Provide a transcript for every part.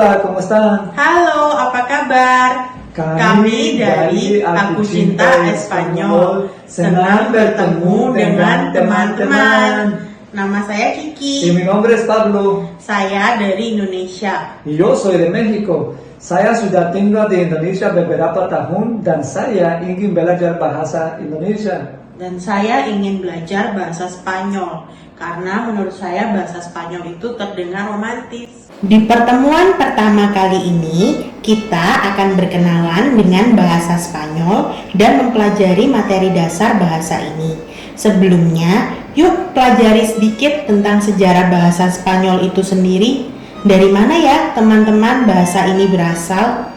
Hola, ¿cómo están? Halo, apa kabar? Kami dari Aku Cinta Espanyol. Senang bertemu dengan teman-teman. Nama saya Y Kiki. mi nombre es Pablo Saya dari Indonesia. y yo soy de México. Saya sudah tinggal di Indonesia beberapa tahun dan saya ingin belajar bahasa Indonesia. Dan saya ingin belajar bahasa Spanyol karena menurut saya bahasa Spanyol itu terdengar romantis. Di pertemuan pertama kali ini, kita akan berkenalan dengan bahasa Spanyol dan mempelajari materi dasar bahasa ini. Sebelumnya, yuk pelajari sedikit tentang sejarah bahasa Spanyol itu sendiri. Dari mana ya teman-teman bahasa ini berasal?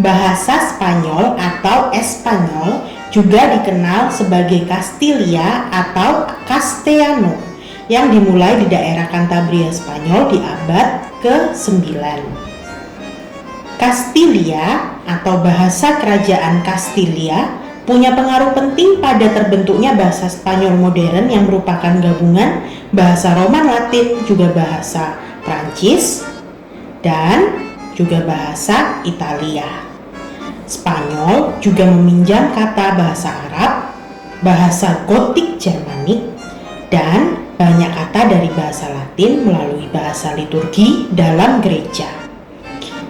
Bahasa Spanyol atau Espanyol juga dikenal sebagai Castilla atau Castellano yang dimulai di daerah Cantabria Spanyol di abad ke-9. Castilla atau bahasa kerajaan Castilla punya pengaruh penting pada terbentuknya bahasa Spanyol modern yang merupakan gabungan bahasa Roman Latin, juga bahasa Prancis, dan juga bahasa Italia. Spanyol juga meminjam kata bahasa Arab, bahasa Gotik Jermanik, dan banyak kata dari bahasa Latin melalui bahasa liturgi dalam gereja.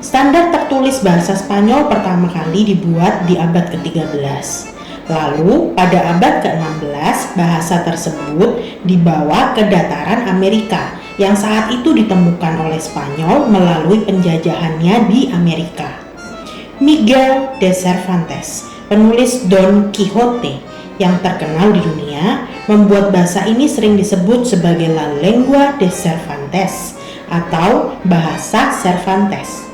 Standar tertulis bahasa Spanyol pertama kali dibuat di abad ke-13. Lalu pada abad ke-16 bahasa tersebut dibawa ke dataran Amerika yang saat itu ditemukan oleh Spanyol melalui penjajahannya di Amerika. Miguel de Cervantes, penulis Don Quixote yang terkenal di dunia, membuat bahasa ini sering disebut sebagai La Lengua de Cervantes atau bahasa Cervantes.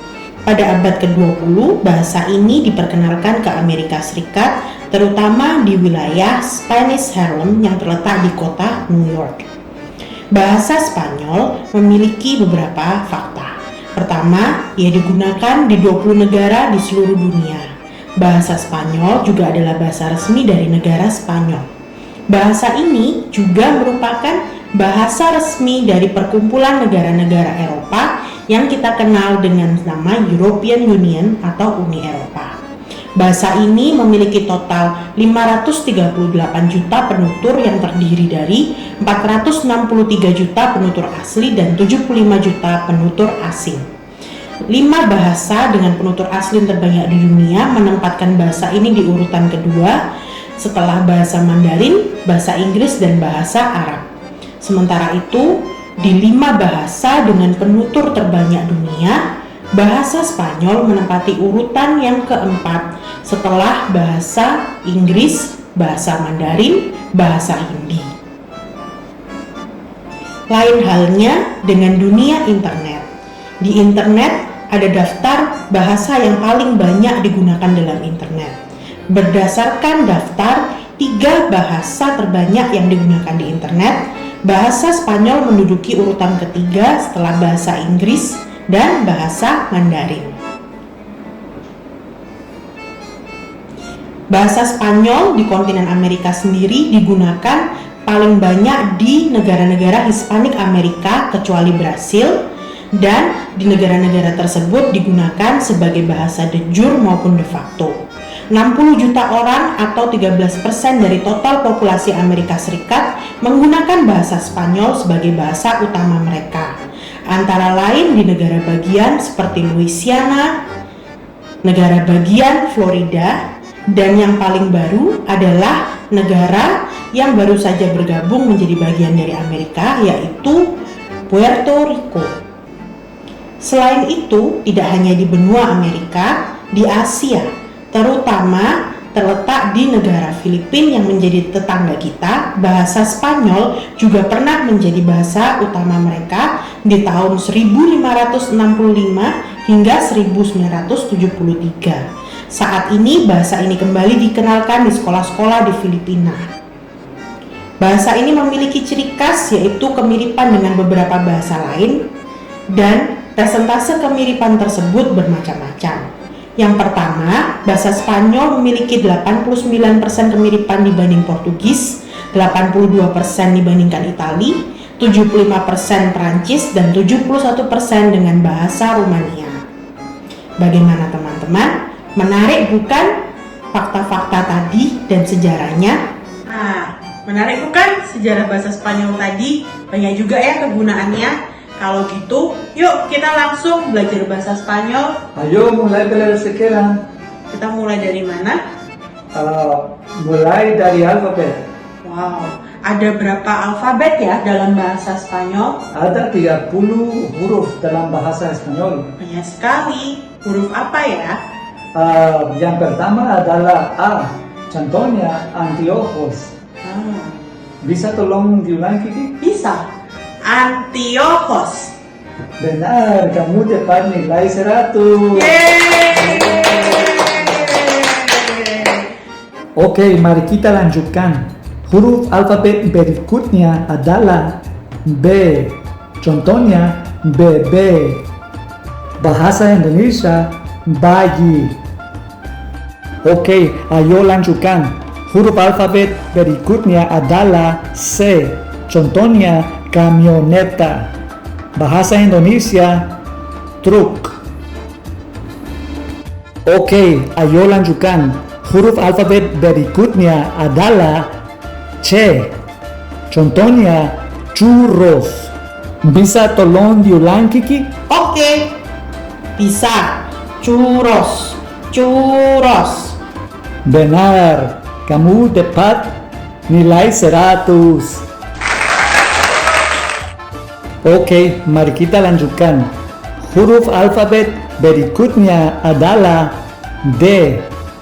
Pada abad ke-20, bahasa ini diperkenalkan ke Amerika Serikat, terutama di wilayah Spanish Harlem yang terletak di kota New York. Bahasa Spanyol memiliki beberapa fakta. Pertama, ia digunakan di 20 negara di seluruh dunia. Bahasa Spanyol juga adalah bahasa resmi dari negara Spanyol. Bahasa ini juga merupakan bahasa resmi dari perkumpulan negara-negara Eropa yang kita kenal dengan nama European Union atau Uni Eropa. Bahasa ini memiliki total 538 juta penutur yang terdiri dari 463 juta penutur asli dan 75 juta penutur asing. 5 bahasa dengan penutur asli terbanyak di dunia menempatkan bahasa ini di urutan kedua setelah bahasa Mandarin, bahasa Inggris, dan bahasa Arab. Sementara itu, di 5 bahasa dengan penutur terbanyak dunia, bahasa Spanyol menempati urutan yang keempat setelah bahasa Inggris, bahasa Mandarin, bahasa Hindi. Lain halnya dengan dunia internet. Di internet ada daftar bahasa yang paling banyak digunakan dalam internet. Berdasarkan daftar 3 bahasa terbanyak yang digunakan di internet, bahasa Spanyol menduduki urutan ketiga setelah bahasa Inggris dan bahasa Mandarin. Bahasa Spanyol di kontinen Amerika sendiri digunakan paling banyak di negara-negara Hispanik Amerika kecuali Brasil, dan di negara-negara tersebut digunakan sebagai bahasa de jure maupun de facto. 60 juta orang atau 13% dari total populasi Amerika Serikat menggunakan bahasa Spanyol sebagai bahasa utama mereka. Antara lain di negara bagian seperti Louisiana, negara bagian Florida, dan yang paling baru adalah negara yang baru saja bergabung menjadi bagian dari Amerika, yaitu Puerto Rico. Selain itu, tidak hanya di benua Amerika, di Asia, terutama terletak di negara Filipina yang menjadi tetangga kita, bahasa Spanyol juga pernah menjadi bahasa utama mereka di tahun 1565 hingga 1973. Saat ini bahasa ini kembali dikenalkan di sekolah-sekolah di Filipina. Bahasa ini memiliki ciri khas yaitu kemiripan dengan beberapa bahasa lain, dan persentase kemiripan tersebut bermacam-macam. Yang pertama, bahasa Spanyol memiliki 89% kemiripan dibanding Portugis, 82% dibandingkan Itali, 75% Prancis, dan 71% dengan bahasa Rumania. Bagaimana teman-teman? Menarik bukan fakta-fakta tadi dan sejarahnya? Nah, menarik bukan sejarah bahasa Spanyol tadi? Banyak juga ya kegunaannya. Kalau gitu, yuk kita langsung belajar bahasa Spanyol. Ayo mulai belajar sekarang. Kita mulai dari mana? Mulai dari alfabet. Wow, ada berapa alfabet ya dalam bahasa Spanyol? Ada 30 huruf dalam bahasa Spanyol. Banyak sekali. Huruf apa ya? Yang pertama adalah A. Contohnya anteojos. Bisa tolong diulang Kiki? Bisa. Anteojos. Benar, kamu dapat nilai 100. Oke, mari kita lanjutkan. Huruf alfabet berikutnya adalah B. Contohnya BB. Bahasa Indonesia bayi. Oke, ayo lanjutkan. Huruf alfabet berikutnya adalah C. Contohnya camioneta. Bahasa Indonesia truk. Oke, ayo lanjutkan. Huruf alfabet berikutnya adalah C. Contohnya churros. Bisa tolong diulang Kiki? Oke. Bisa. Churros. Churros. Benar, kamu dapat nilai 100. Oke, mari kita lanjutkan. Huruf alfabet berikutnya adalah D.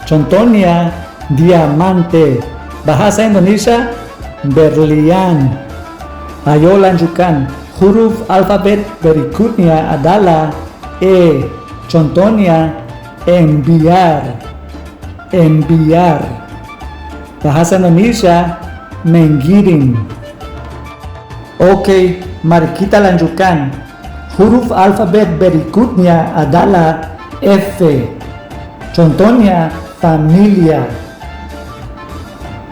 Contohnya diamante. Bahasa Indonesia berlian. Ayo lanjutkan. Huruf alfabet berikutnya adalah E. Contohnya enviar. Enviar. Bahasa Indonesia menggiring. Oke, mari kita lanjutkan. Huruf alfabet berikutnya adalah F. Contohnya familia.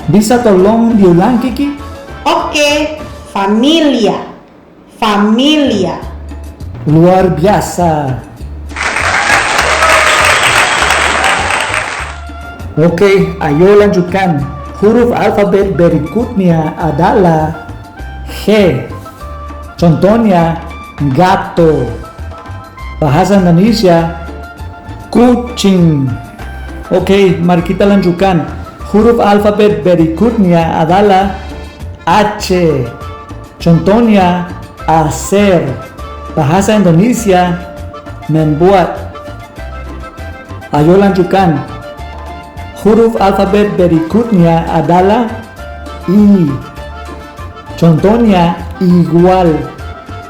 Bisa tolong diulang Kiki? Oke. Familia. Familia. Luar biasa. Oke, ayo lanjutkan. Huruf alfabet berikutnya adalah G. Contohnya gato. Bahasa Indonesia kucing. Oke, mari kita lanjutkan. Huruf alfabet berikutnya adalah H. Contohnya hacer. Bahasa Indonesia membuat. Ayo lanjutkan. Huruf alfabet berikutnya adalah I. Contohnya igual.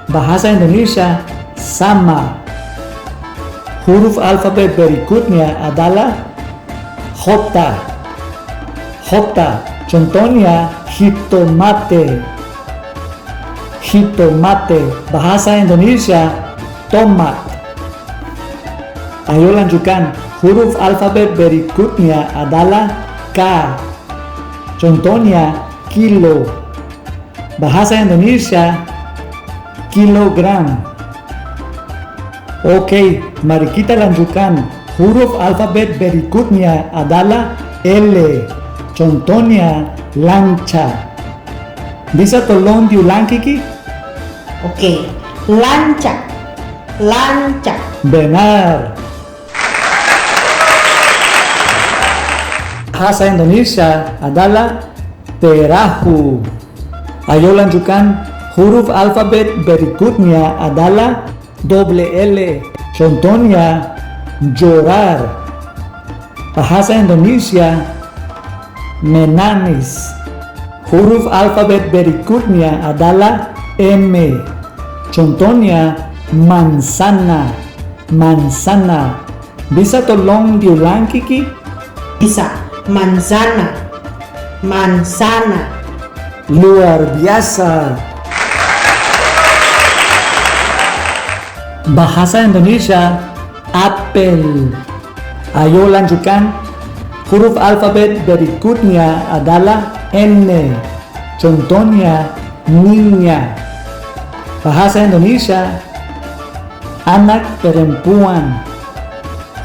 Bahasa Indonesia sama. Huruf alfabet berikutnya adalah J. J. Contohnya jitomate. Jitomate. Bahasa Indonesia tomat. Ayo lanjutkan. Huruf alfabet berikutnya adalah K. Contohnya kilo. Bahasa Indonesia kilogram. Oke, mari kita lanjutkan. Huruf alfabet berikutnya adalah L. Contohnya lanca. Bisa tolong diulang Kiki? Oke. Lanca. Lanca. Benar. Bahasa Indonesia adalah perahu. Ayo lanjutkan. Huruf alfabet berikutnya adalah double L. Contohnya llorar. Bahasa Indonesia menangis. Huruf alfabet berikutnya adalah M. Contohnya manzana. Manzana. Bisa tolong diulang Kiki? Bisa. Manzana. Manzana. Luar biasa. Bahasa Indonesia apel. Ayo lanjutkan. Huruf alfabet berikutnya adalah N. Contohnya niña. Bahasa Indonesia anak perempuan.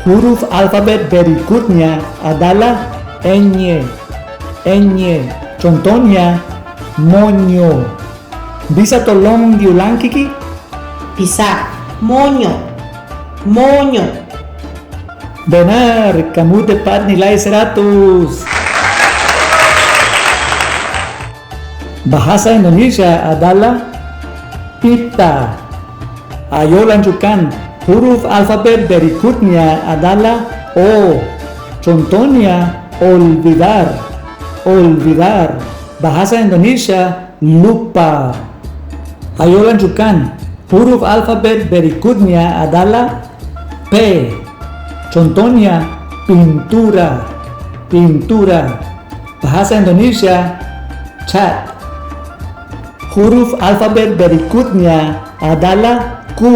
huruf alfabet berikutnya adalah ñ. Contohnya, monyo. Bisa tolong diulang, Kiki? Bisa. Monyo. Monyo. Benar, kamu dapat nilai 100. Bahasa Indonesia adalah pita. Ayo lanjutkan. Huruf alfabet berikutnya adalah O. Contohnya, olvidar. Bahasa Indonesia, lupa. Ayo lanjutkan. Huruf alfabet berikutnya adalah P. Contohnya, pintura. Bahasa Indonesia, cat. Huruf alfabet berikutnya adalah Q.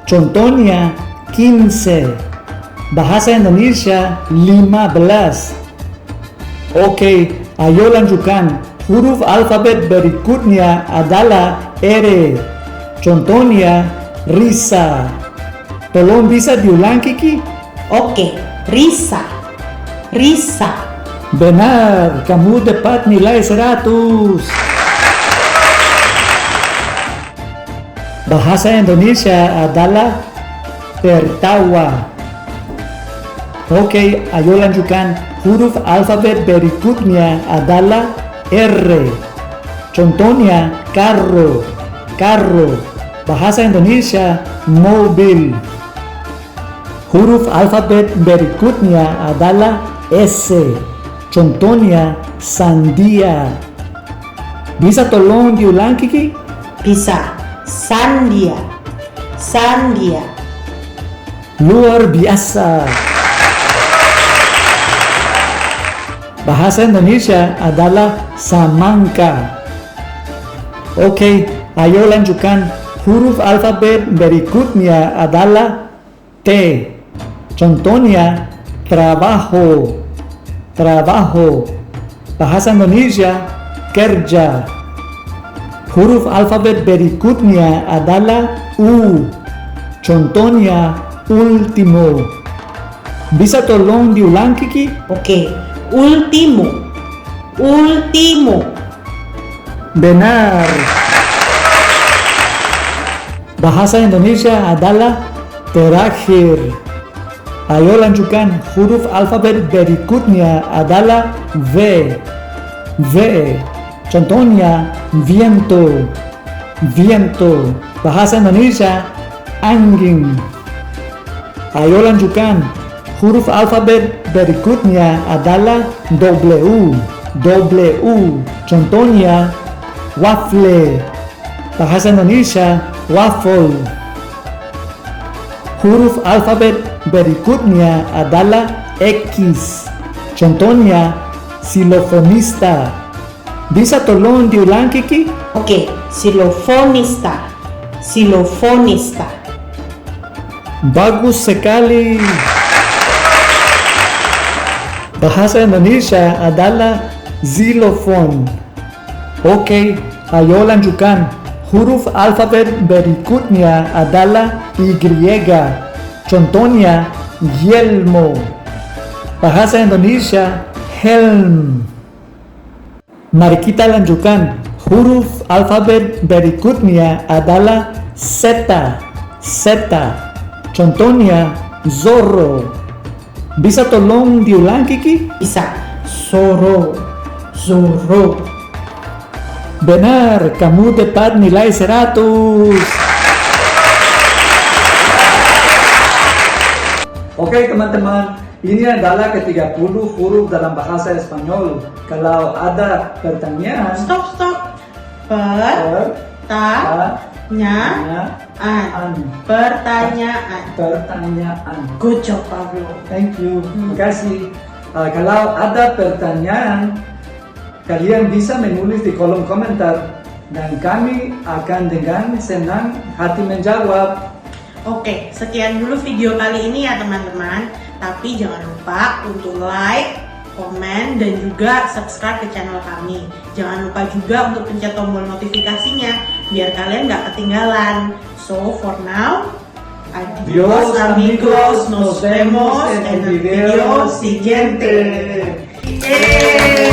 Contohnya, 15. Bahasa Indonesia, 15. Oke, ayo lanjutkan. Huruf alfabet berikutnya adalah R. Contohnya, risa. Tolong bisa diulang, Kiki? Oke, Risa. Benar, kamu dapat nilai 100. Bahasa Indonesia adalah tertawa. Oke, ayo lanjutkan. Huruf alfabet berikutnya adalah R. Contohnya, carro. Bahasa Indonesia, mobil. Huruf alfabet berikutnya adalah S. Contohnya, sandia. Bisa tolong diulang, Kiki? Bisa. Sandia. Luar biasa. Bahasa Indonesia adalah samangka. Oke, ayo lanjutkan. Huruf alfabet berikutnya adalah T. Contohnya, trabajo. Bahasa Indonesia, kerja. Huruf alfabet berikutnya adalah U. Contohnya, ultimo. Bisa tolong diulang, Kiki? Oke, ultimo. Benar. Bahasa Indonesia adalah terakhir. Ayo lanjutkan. Huruf alfabet berikutnya adalah V. Contohnya, viento. Bahasa Indonesia, angin. Ayo lanjutkan. Huruf alfabet berikutnya adalah W. Contohnya, waffle. Bahasa Indonesia, waffle. Huruf alfabet berikutnya adalah X. Contohnya, xylofonista. Bisa tolong diulang, Kiki? Oke, xylofonista. Bagus sekali. Bahasa Indonesia adalah xilofon. Oke, ayo lanjutkan. Huruf alfabet berikutnya adalah Y. Contohnya, yelmo. Bahasa Indonesia, helm. Mari kita lanjutkan. Huruf alfabet berikutnya adalah Z. Contohnya, zorro. Bisa tolong diulang, Kiki? Bisa. Zorro. Benar, kamu dapat nilai 100. Oke teman-teman, ini adalah ke-30 huruf dalam bahasa Espanyol. Kalau ada pertanyaan, Stop. Pertanyaan. Good job, Pablo. Thank you, terima kasih. Kalau ada pertanyaan, kalian bisa menulis di kolom komentar dan kami akan dengan senang hati menjawab. Oke, sekian dulu video kali ini ya teman-teman. Tapi jangan lupa untuk like, komen, dan juga subscribe ke channel kami. Jangan lupa juga untuk pencet tombol notifikasinya biar kalian gak ketinggalan. So for now, Adiós amigos, nos vemos en el video siguiente. ¡Eh!